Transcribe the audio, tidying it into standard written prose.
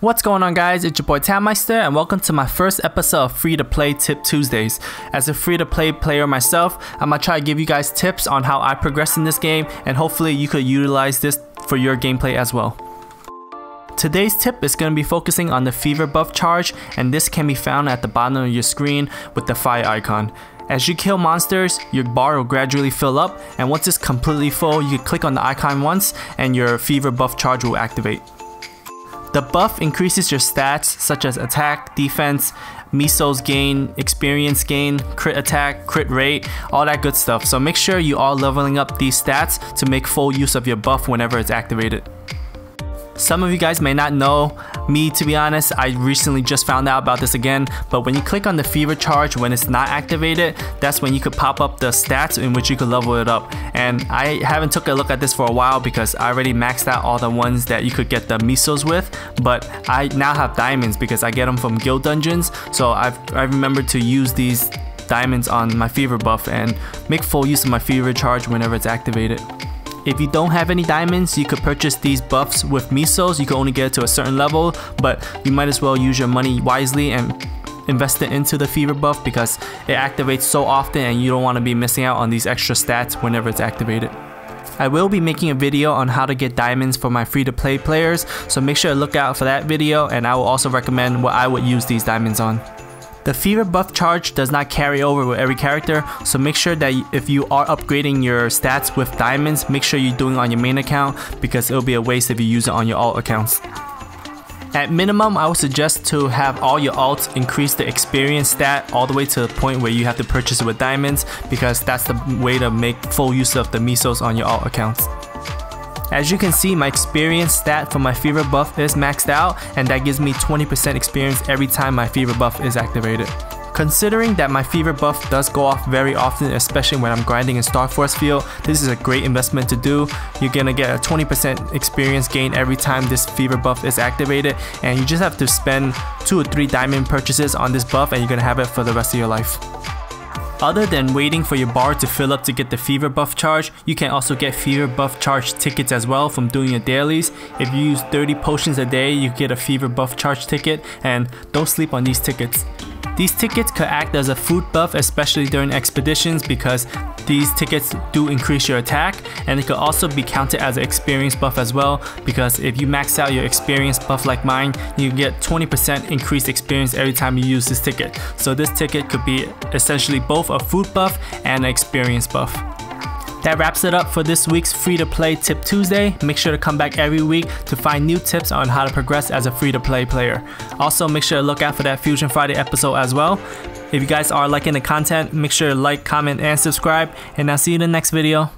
What's going on, guys? It's your boy TanMista and welcome to my first episode of Free to Play Tip Tuesdays. As a free to play player myself, I'm gonna try to give you guys tips on how I progress in this game, and hopefully you could utilize this for your gameplay as well. Today's tip is going to be focusing on the fever buff charge, and this can be found at the bottom of your screen with the fire icon. As you kill monsters, your bar will gradually fill up, and once it's completely full, you can click on the icon once and your fever buff charge will activate. The buff increases your stats such as attack, defense, mesos gain, experience gain, crit attack, crit rate, all that good stuff. So make sure you are leveling up these stats to make full use of your buff whenever it's activated. Some of you guys may not know me, to be honest. I recently just found out about this again, but when you click on the fever charge when it's not activated, that's when you could pop up the stats in which you could level it up. And I haven't took a look at this for a while because I already maxed out all the ones that you could get the mesos with, but I now have diamonds because I get them from guild dungeons. So I remembered to use these diamonds on my fever buff and make full use of my fever charge whenever it's activated. If you don't have any diamonds, you could purchase these buffs with mesos. You can only get it to a certain level, but you might as well use your money wisely and invest it into the fever buff because it activates so often and you don't want to be missing out on these extra stats whenever it's activated. I will be making a video on how to get diamonds for my free to play players, so make sure to look out for that video, and I will also recommend what I would use these diamonds on. The fever buff charge does not carry over with every character, so make sure that if you are upgrading your stats with diamonds, make sure you're doing it on your main account because it'll be a waste if you use it on your alt accounts. At minimum, I would suggest to have all your alts increase the experience stat all the way to the point where you have to purchase it with diamonds, because that's the way to make full use of the mesos on your alt accounts. As you can see, my experience stat for my fever buff is maxed out, and that gives me 20% experience every time my fever buff is activated. Considering that my fever buff does go off very often, especially when I'm grinding in Star Force Field, this is a great investment to do. You're gonna get a 20% experience gain every time this fever buff is activated, and you just have to spend 2 or 3 diamond purchases on this buff and you're gonna have it for the rest of your life. Other than waiting for your bar to fill up to get the fever buff charge, you can also get fever buff charge tickets as well from doing your dailies. If you use 30 potions a day, you get a fever buff charge ticket, and don't sleep on these tickets. These tickets could act as a food buff, especially during expeditions, because these tickets do increase your attack, and it could also be counted as an experience buff as well, because if you max out your experience buff like mine, you get 20% increased experience every time you use this ticket. So this ticket could be essentially both a food buff and an experience buff. That wraps it up for this week's Free to Play Tip Tuesday. Make sure to come back every week to find new tips on how to progress as a free to play player. Also, make sure to look out for that Fusion Friday episode as well. If you guys are liking the content, make sure to like, comment, and subscribe, and I'll see you in the next video.